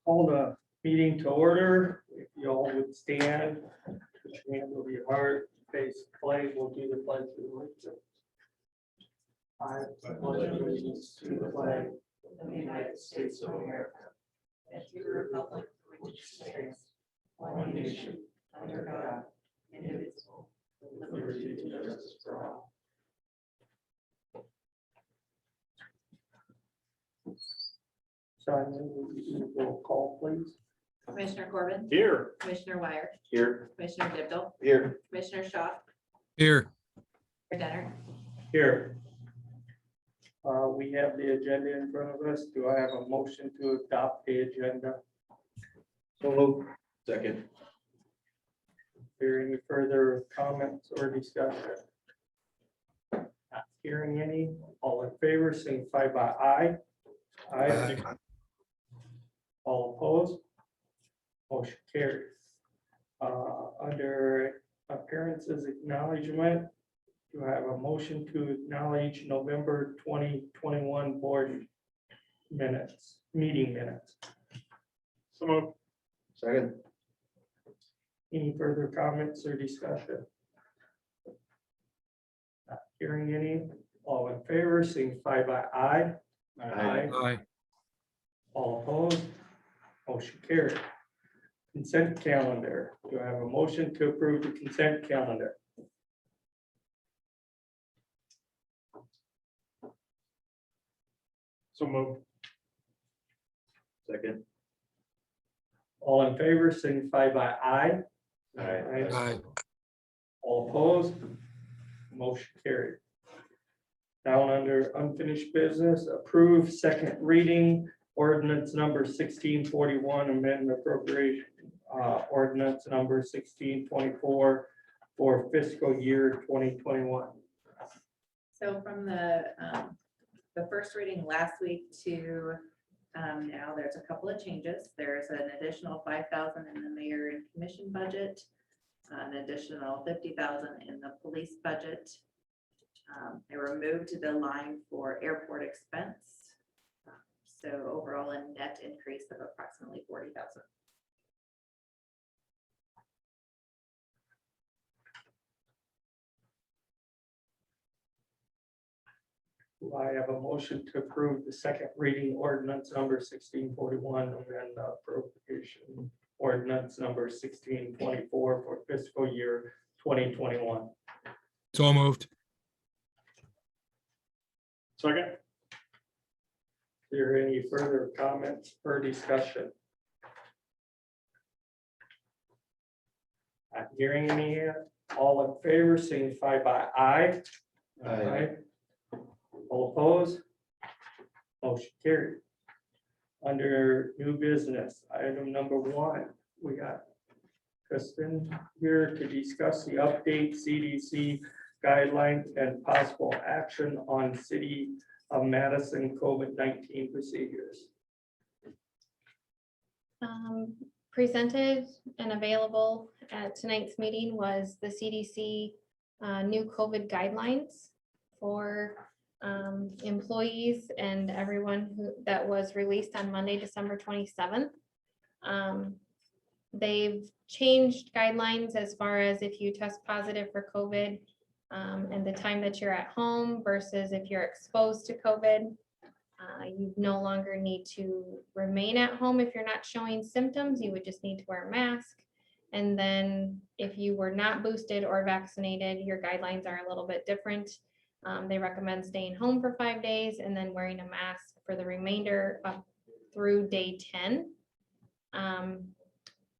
Call the meeting to order. If you all would stand, put your hand over your heart, face the flag, we'll do the pledge of allegiance. I pledge allegiance to the flag of the United States of America and to the republic for which it stands, one nation, under God, indivisible, with liberty and justice for all. Simon, will you do a roll call, please? Commissioner Corbin, Here. Commissioner Wire, Here. Commissioner Dippel, Here. Commissioner Shaw, Here, Mayor Denner. Here. We have the agenda in front of us. Do I have a motion to adopt the agenda? So move. Second. Is there any further comments or discussion? Not hearing any. All in favor, signify by aye. Aye. Aye. All opposed? Motion carries. Under appearances acknowledgement, do I have a motion to acknowledge November 2021 board minutes, meeting minutes? So move. Second. Any further comments or discussion? Not hearing any. All in favor, signify by aye. aye, All opposed? Motion carried. Consent calendar. Do I have a motion to approve the consent calendar? So move. Second. All in favor, signify by aye. aye, All opposed? Motion carried. Down under unfinished business, approve second reading ordinance number 1641, amend appropriation ordinance number 1624 for fiscal year 2021. So from the first reading last week to now, there's a couple of changes. There's an additional 5,000 in the mayor and commission budget, an additional 50,000 in the police budget. They removed the line for airport expense. So overall, a net increase of approximately 40,000. Do I have a motion to approve the second reading ordinance number 1641 and appropriation ordinance number 1624 for fiscal year 2021? so moved. Second. Is there any further comments or discussion? Not hearing any here. All in favor, signify by aye. All opposed? Motion carried. Under new business, item number 1, we got Kristen here to discuss the update CDC guidelines and possible action on City of Madison COVID-19 procedures. Presented and available at tonight's meeting was the CDC new COVID guidelines for employees and everyone that was released on Monday, December 27th. They've changed guidelines as far as if you test positive for COVID and the time that you're at home versus if you're exposed to COVID. You no longer need to remain at home if you're not showing symptoms. You would just need to wear a mask. And then if you were not boosted or vaccinated, your guidelines are a little bit different. They recommend staying home for 5 days and then wearing a mask for the remainder up through day 10.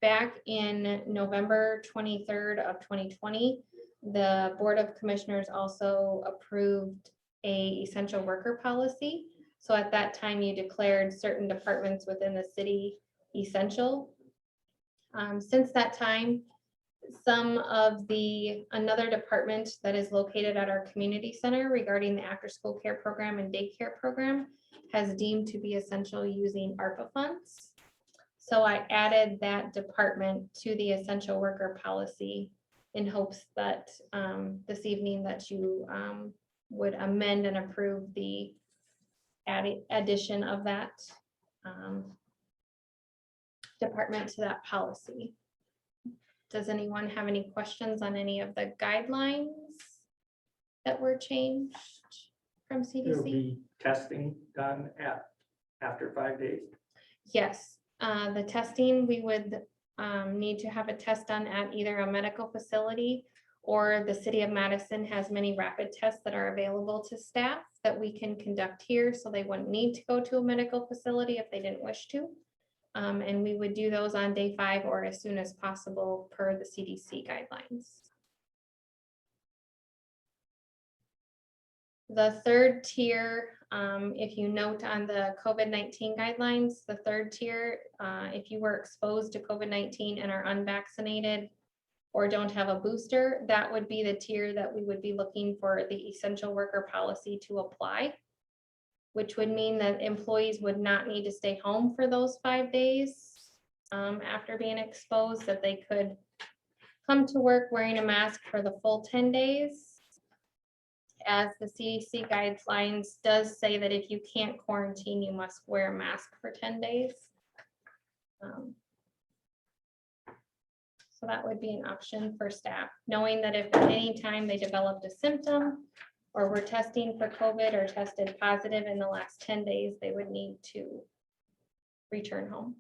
Back in November 23rd of 2020, the Board of Commissioners also approved a essential worker policy. So at that time, you declared certain departments within the city essential. Since that time, another department that is located at our community center regarding the after-school care program and daycare program has deemed to be essential using ARPA funds. So I added that department to the essential worker policy in hopes that this evening that you would amend and approve the addition of that department to that policy. Does anyone have any questions on any of the guidelines that were changed from There'll CDC? be testing done after 5 days. Yes, the testing, we would need to have a test done at either a medical facility or the city of Madison has many rapid tests that are available to staff that we can conduct here, so they wouldn't need to go to a medical facility if they didn't wish to. And we would do those on day 5 or as soon as possible per the CDC guidelines. The third tier, if you note on the COVID-19 guidelines, the third tier, if you were exposed to COVID-19 and are unvaccinated or don't have a booster, that would be the tier that we would be looking for the essential worker policy to apply, which would mean that employees would not need to stay home for those 5 days after being exposed, that they could come to work wearing a mask for the full 10 days. As the CDC guidelines does say that if you can't quarantine, you must wear a mask for 10 days. So that would be an option for staff, knowing that if at any time they developed a symptom or were testing for COVID or tested positive in the last 10 days, they would need to return home.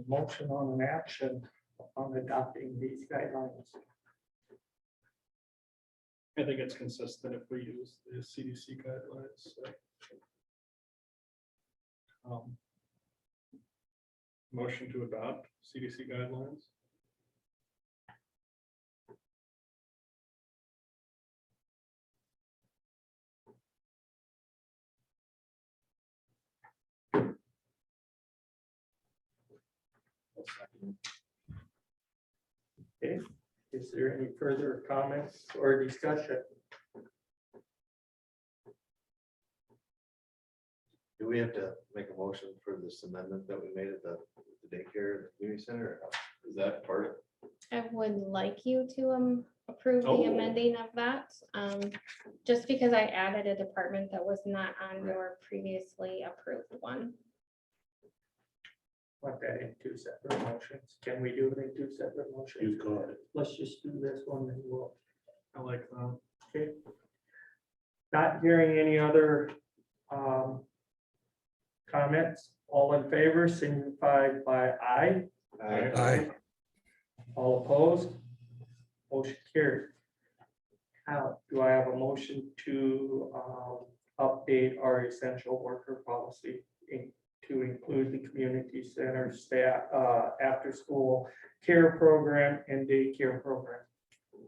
Motion on an action on adopting these guidelines. I think it's consistent if we use the CDC guidelines. So. Motion to adopt CDC guidelines. Okay, is there any further comments or discussion? Do we have to make a motion for this amendment that we made at the daycare and the community center? Or is that part of it? I would like you to approve the Oh. amending of that, just because I added a department that was not on your previously approved one. Want that in 2 separate motions? Can we do it in 2 separate motions? Let's just do this one and we'll, I like that. okay. Not hearing any other comments, all in favor signify by aye. Aye. All opposed? Motion carried. Now, do I have a motion to update our essential worker policy to include the community center staff, after school care program and daycare program?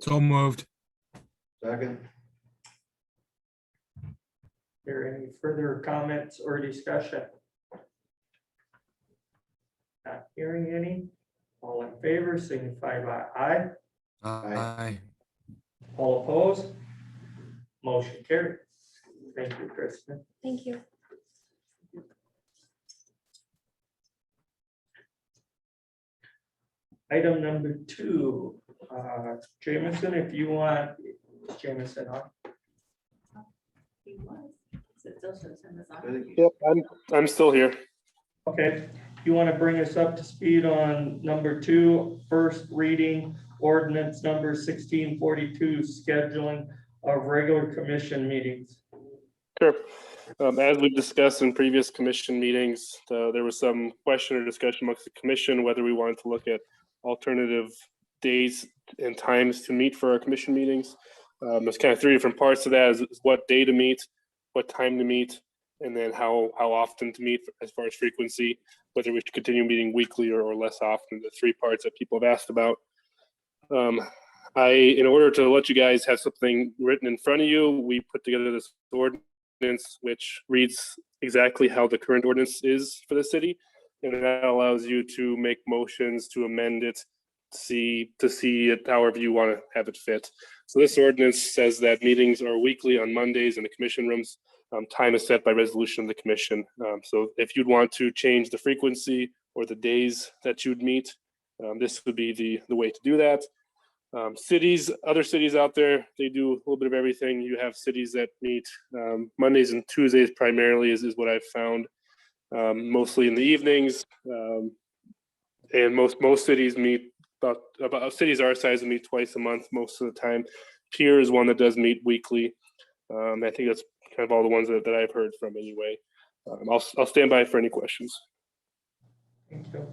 So moved. Second. There any further comments or discussion? Not hearing any. All in favor signify by aye. Aye. All opposed? Motion carried. Thank you, Kristen. Thank you. Item number 2, Jameson, if you want, Jameson on. He was. So it still shows him as I on. think Yep, I'm still here. Okay, you want to bring us up to speed on number 2, first reading ordinance number 1642, scheduling of regular commission meetings. Sure. As we've discussed in previous commission meetings, there was some question or discussion amongst the commission whether we wanted to look at alternative days and times to meet for our commission meetings. There's kind of 3 different parts to that: is what day to meet, what time to meet, and then how often to meet as far as frequency, whether we should continue meeting weekly or less often. The 3 parts that people have asked about. In order to let you guys have something written in front of you, we put together this ordinance which reads exactly how the current ordinance is for the city, and that allows you to make motions to amend it, see it however you want to have it fit. So this ordinance says that meetings are weekly on Mondays in the commission rooms. Time is set by resolution of the commission. So if you'd want to change the frequency or the days that you'd meet. This would be the way to do that. Other cities out there, they do a little bit of everything. You have cities that meet Mondays and Tuesdays primarily is what I've found, mostly in the evenings. And most cities meet about cities our size meet twice a month most of the time. Pier is one that does meet weekly. I think that's kind of all the ones that I've heard from anyway. I'll stand by for any questions. Thank you.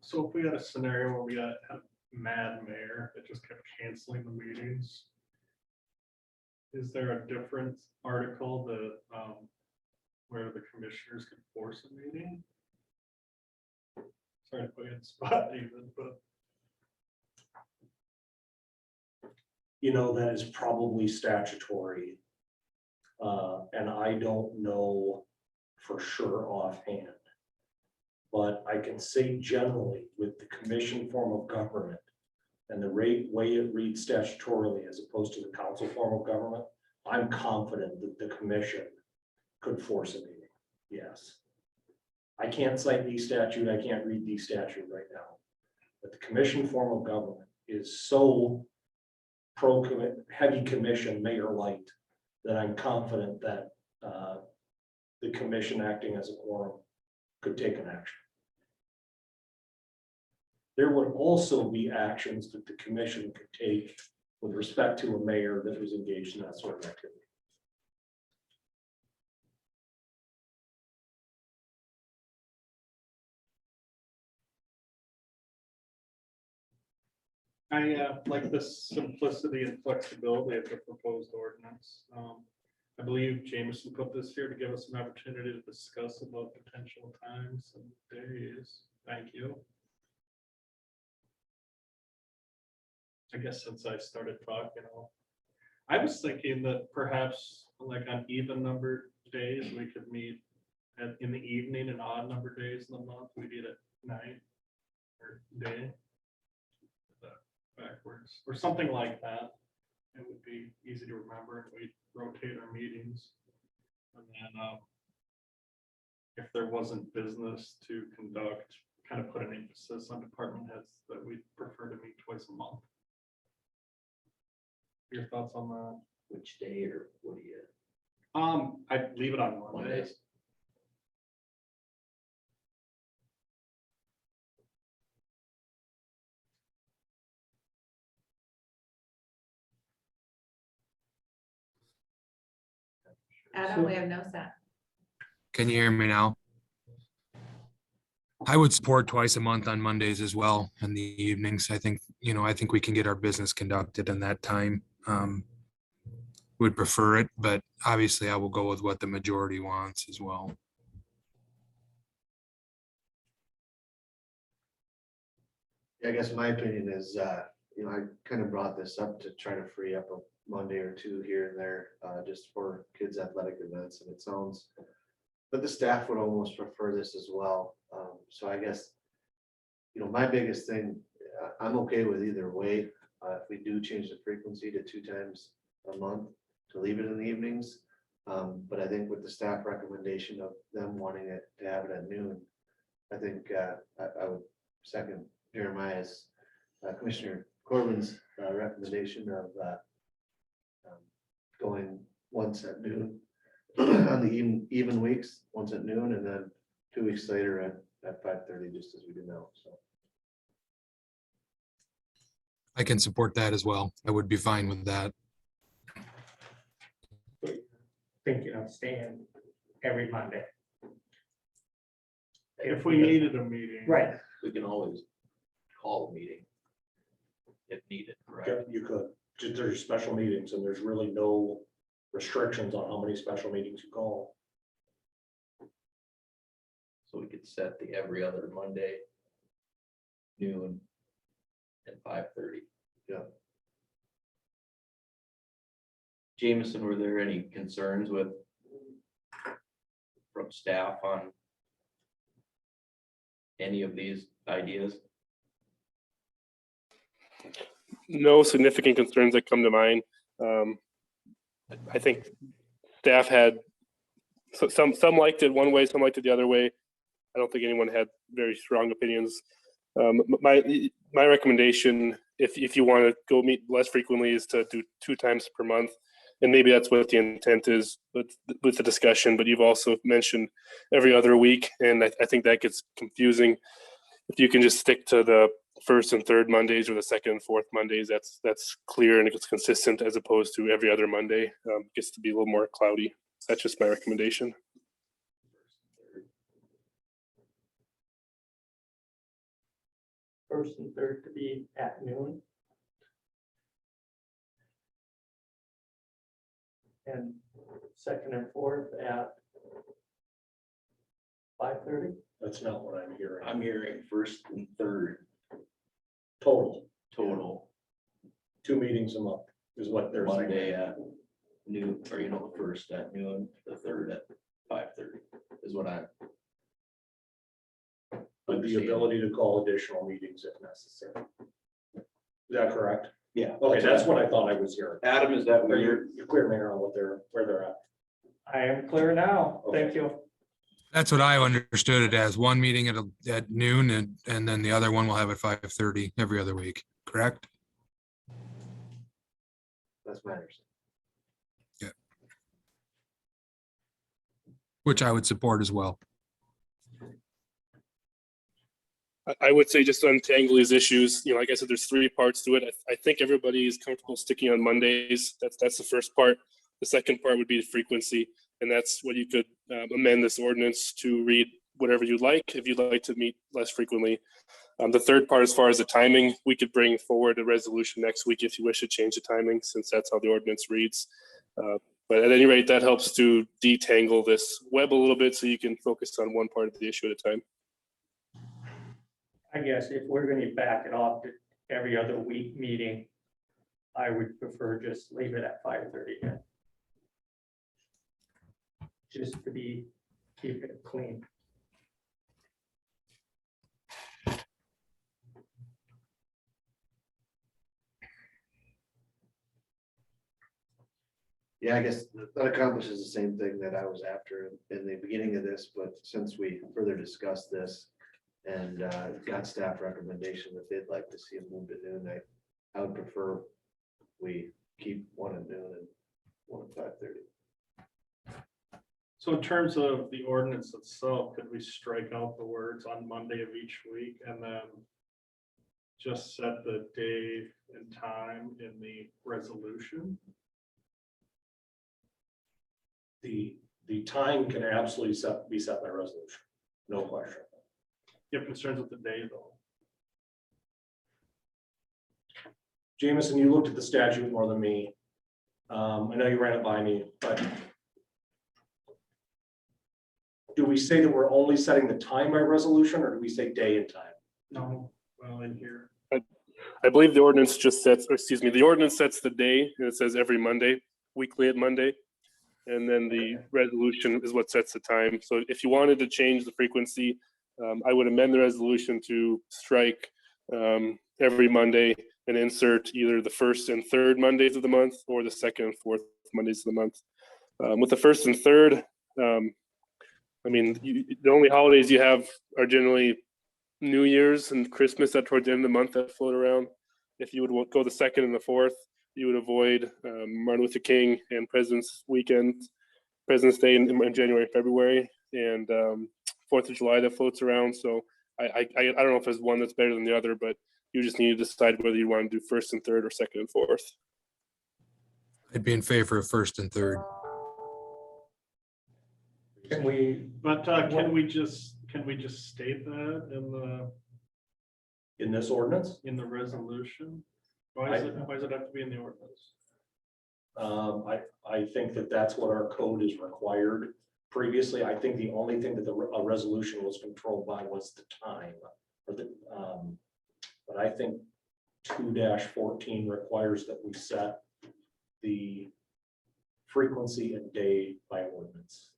So if we had a scenario where we had a mad mayor that just kept canceling the meetings, is there a different article that, where the commissioners could force a meeting? Sorry to put you in the spot even, but You know, that is probably statutory. And I don't know for sure offhand. But I can say generally with the commission form of government and the way it reads statutorily as opposed to the council form of government, I'm confident that the commission could force a meeting. Yes. I can't cite the statute. I can't read the statute right now. But the commission form of government is so heavy commission mayor light that I'm confident that the commission acting as a quorum could take an action. There would also be actions that the commission could take with respect to a mayor that was engaged in that sort of activity. I like the simplicity and flexibility of the proposed ordinance. I believe Jameson put this here to give us an opportunity to discuss about potential times and days. Thank you. I guess since I started talking, I was thinking that perhaps like on even numbered days, we could meet in the evening, and odd number days in the month, we meet at night or day. Backwards or something like that. It would be easy to remember, and we'd rotate our meetings. And then if there wasn't business to conduct, kind of put an emphasis on department heads that we prefer to meet twice a month. Your thoughts on that? Which day or what do you? I'd leave it on Mondays. Adam, we have no set. Can you hear me now? I would support twice a month on Mondays as well in the evenings. I think we can get our business conducted in that time. Would prefer it, but obviously I will go with what the majority wants as well. I guess my opinion is, I kind of brought this up to try to free up a Monday or two here and there, just for kids' athletic events, and it sounds, but the staff would almost prefer this as well. So I guess, my biggest thing, I'm okay with either way. If we do change the frequency to 2 times a month, to leave it in the evenings. But I think with the staff recommendation of them wanting it to have it at noon, I think I would second Jeremiah's, Commissioner Corbin's recommendation of going once at noon on the even weeks, once at noon, and then 2 weeks later at 5:30, just as we do now. So I can support that as well. I would be fine with that. Thinking of staying every Monday. If we needed a meeting. Right, We can always call a meeting if needed, correct? You could, just there's special meetings and there's really no restrictions on how many special meetings you call. So we could set the every other Monday, noon, and 5:30. Yeah. Jameson, were there any concerns from staff on any of these ideas? no significant concerns that come to mind. I think staff had, some liked it one way, some liked it the other way. I don't think anyone had very strong opinions. My recommendation, if you want to go meet less frequently, is to do 2 times per month. And maybe that's what the intent is with the discussion, but you've also mentioned every other week, and I think that gets confusing. If you can just stick to the first and third Mondays or the second and fourth Mondays, that's clear and it's consistent, as opposed to every other Monday. Gets to be a little more cloudy. That's just my recommendation. First and third to be at noon. And second and fourth at 5:30. That's not what I'm hearing. I'm hearing first and third Total, total, 2 meetings a month is what they're saying. Monday at noon, or the first at noon, the third at 5:30 is what I'm. With the ability to call additional meetings if necessary. Is that correct? Yeah. Okay, that's what I thought I was hearing. Adam, is that Are where you're? you clear, Mayor, on where they're at? I am clear now. Thank you. That's what I understood it as. One meeting at noon and then the other one we'll have at 5:30 every other week, correct? That's my understanding. Which I would support as well. I would say, just to untangle these issues, like I said, there's 3 parts to it. I think everybody is comfortable sticking on Mondays. That's the first part. The second part would be the frequency, and that's what you could amend this ordinance to read whatever you'd like, if you'd like to meet less frequently. The third part, as far as the timing, we could bring forward a resolution next week if you wish to change the timing, since that's how the ordinance reads. But at any rate, that helps to detangle this web a little bit, so you can focus on one part of the issue at a time. I guess if we're going to back it off to every other week meeting, I would prefer just leave it at 5:30 again. Just to keep it clean. Yeah, I guess that accomplishes the same thing that I was after in the beginning of this, but since we further discussed this and got staff recommendation that they'd like to see it moved to noon, I would prefer we keep 1 at noon and 1 at 5:30. So in terms of the ordinance itself, could we strike out the words on Monday of each week and then just set the day and time in the resolution? The time can absolutely be set by resolution, no question. You have concerns with the day, though. Jameson, you looked at the statute more than me. I know you ran it by me, but do we say that we're only setting the time by resolution, or do we say day and time? No, well, in here. I believe the ordinance just sets, or excuse me, the ordinance sets the day, and it says every Monday, weekly at Monday. And then the resolution is what sets the time. So if you wanted to change the frequency, I would amend the resolution to strike every Monday and insert either the first and third Mondays of the month or the second and fourth Mondays of the month. With the first and third, I mean, the only holidays you have are generally New Year's and Christmas that towards the end of the month that float around. If you would go the second and the fourth, you would avoid Martin Luther King and President's Weekend, President's Day in January, February, and 4th of July that floats around. So I don't know if there's one that's better than the other, but you just need to decide whether you want to do first and third or second and fourth. I'd be in favor of first and third. Can we, But can we just state that In this ordinance? in the resolution? Why does it have to be in the ordinance? I think that that's what our code is required. Previously, I think the only thing that a resolution was controlled by was the time. But I think 2-14 requires that we set the frequency and day by ordinance.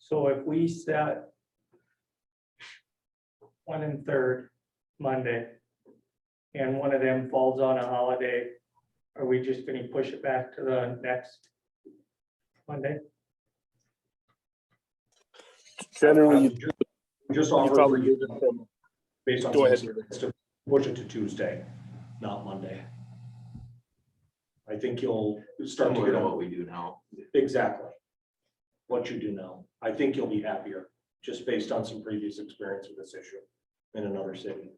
so if we set 1 and 3rd Monday, and one of them falls on a holiday, are we just gonna push it back to the next Monday? Generally, Just you offer probably for use you it from, based on. Go ahead. To push it to Tuesday, not Monday. I think you'll start to Similar get to a, what we do now. exactly what you do now. I think you'll be happier, just based on some previous experience with this issue in another city.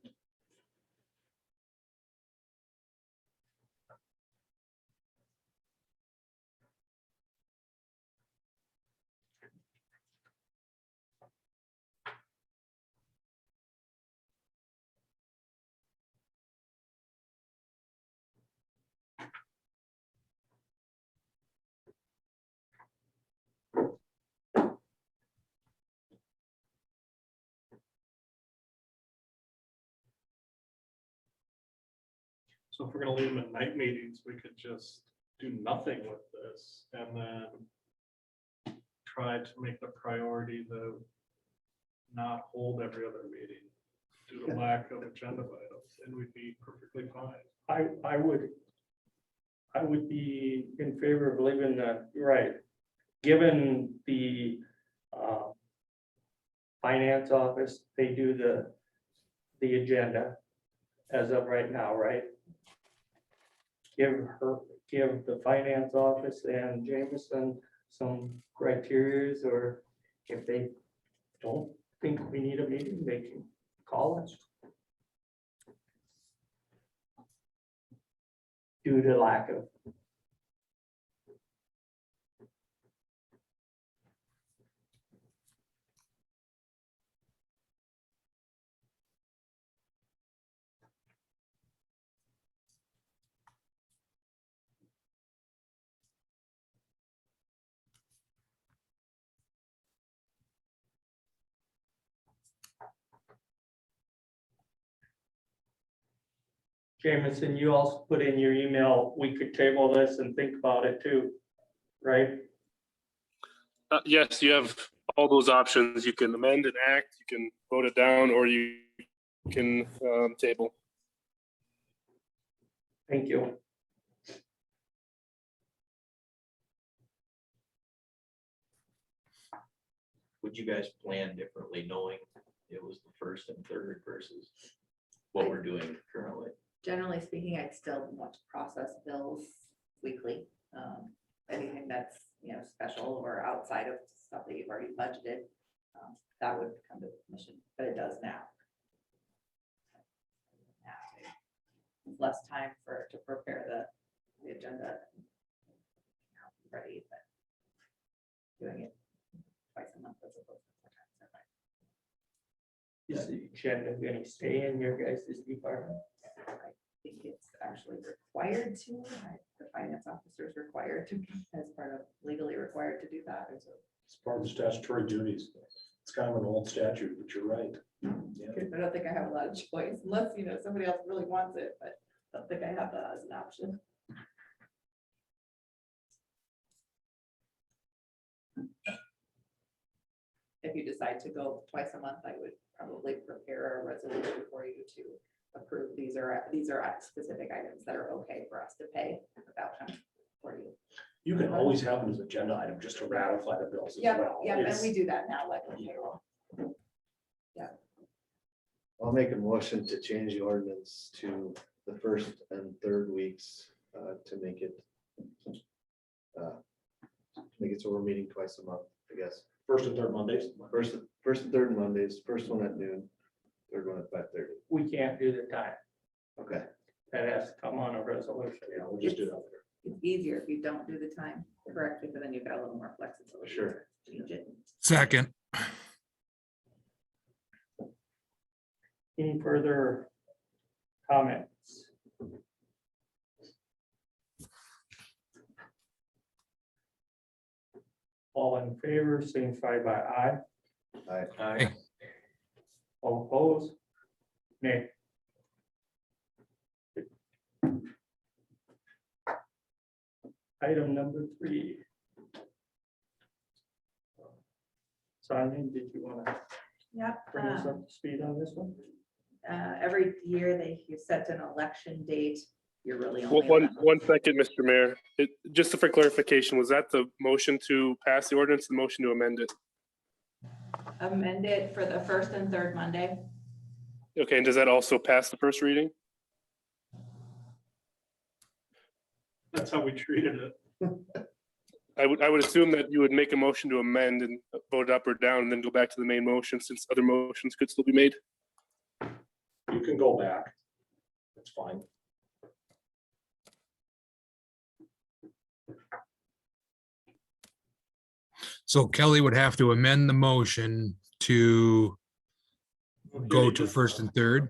So if we're gonna leave them at night meetings, we could just do nothing with this and then try to make the priority the not hold every other meeting due to lack of agenda items, and we'd be perfectly fine. I would be in favor of leaving the, right, given the finance office, they do the agenda as of right now, right? Give the finance office and Jameson some criterias, or if they don't think we need a meeting, they can call us. Due to lack of. Jameson, you also put in your email, we could table this and think about it too, right? yes, you have all those options. You can amend and act, you can vote it down, or you can table. Thank you. Would you guys plan differently knowing it was the 1st and 3rd versus what we're doing currently? Generally speaking, I'd still want to process bills weekly. Anything that's, special or outside of stuff that you've already budgeted, that would come to the commission, but it does now. Less time to prepare the agenda. Ready, but doing it twice a month as opposed to 4 times. Is the agenda gonna stay in your guys' department? I think it's actually required to, the finance officer is required to, as part of legally required to do that. It's part of the statutory duties. It's kind of an old statute, but you're right. Yeah. I don't think I have a lot of choice unless, somebody else really wants it, but I don't think I have that as an option. If you decide to go twice a month, I would probably prepare a resolution for you to approve. These are specific items that are okay for us to pay without time for you. You can always have it as agenda item just to ratify the bills as well. Yeah, and It's- we do that now, like with payroll. I'll make a motion to change the ordinance to the 1st and 3rd weeks to make it so we're meeting twice a month, I guess. 1st and 3rd Mondays. First and 3rd Mondays, first one at noon, 3rd one at 5:30. We can't do the time. Okay. That has to come on a resolution. Yeah, we'll just do that later. It's easier if you don't do the time correctly, but then you've got a little more flexibility. Sure. to Change it. Second. Any further comments? All in favor, signify by aye. Aye. All opposed? Nay. Item number 3. Sonia, did you want to? Yep. bring us up to speed on this one? Every year you set an election date. You're really Well, only. one second, Mr. Mayor. Just for clarification, was that the motion to pass the ordinance, the motion to amend it? Amend it for the first and third Monday. Okay, and does that also pass the first reading? That's how we treated it. I would assume that you would make a motion to amend and vote up or down and then go back to the main motion since other motions could still be made. You can go back. That's fine. So Kelly would have to amend the motion to go Okay, to just first and third.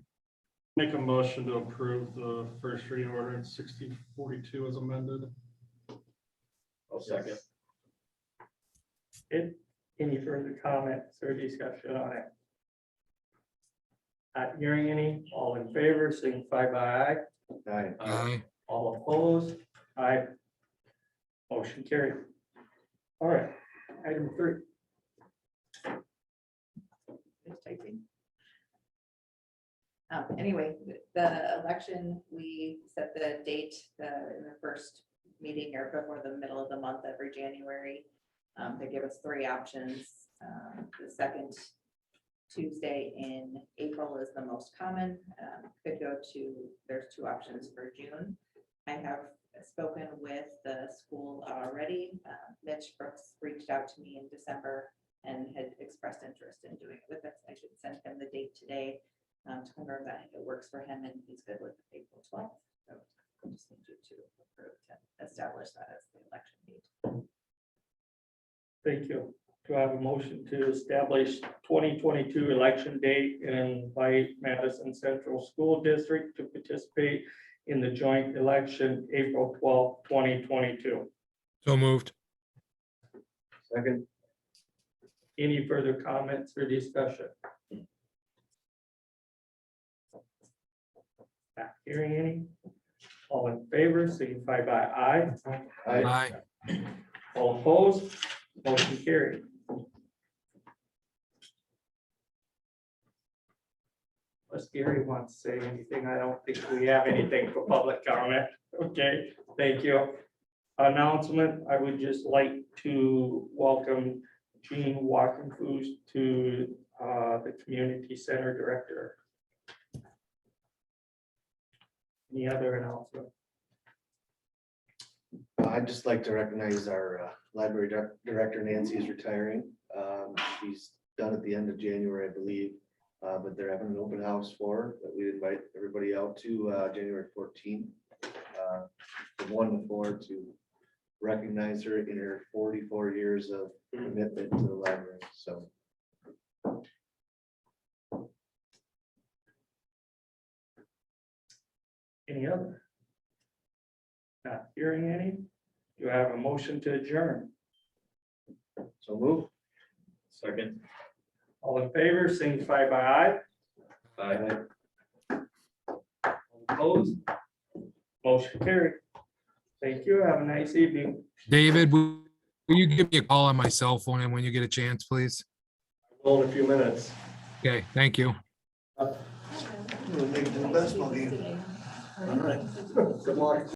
Make a motion to approve the first reading ordinance 6042 as amended. I'll second. Any further comments or discussion on it? Not hearing any, all in favor, signify by aye. Aye. Aye. All opposed, aye. Motion carried. All right, item 3. Just typing. Anyway, the election, we set the date in the first meeting or before the middle of the month every January. They give us 3 options. The second Tuesday in April is the most common. Could go to, there's 2 options for June. I have spoken with the school already. Mitch Brooks reached out to me in December and had expressed interest in doing it with us. I should send him the date today to confirm that it works for him and he's good with April 12th. So I just need you to approve to establish that as the election date. Thank you. Do I have a motion to establish 2022 election date and invite Madison Central School District to participate in the joint election April 12th, 2022? So moved. Second. Any further comments or discussion? Not hearing any. All in favor, signify by aye. Aye. All opposed, motion carried. Unless Gary wants to say anything, I don't think we have anything for public comment. Okay, thank you. Announcement, I would just like to welcome Jean Walkenfus to the Community Center Director. Any other announcement? I'd just like to recognize our library director, Nancy, is retiring. She's done at the end of January, I believe. But they're having an open house for her that we invite everybody out to January 14th. From 1 to 4 to recognize her in her 44 years of commitment to the library. So Any other? Not hearing any. Do I have a motion to adjourn? so move. Second. All in favor, signify by aye. Aye. Opposed? Motion carried. Thank you. Have a nice evening. David, will you give me a call on my cell phone and when you get a chance, please? Well, in a few minutes. Okay, thank you. We'll make it to the best, I'll give you. All right. Good luck.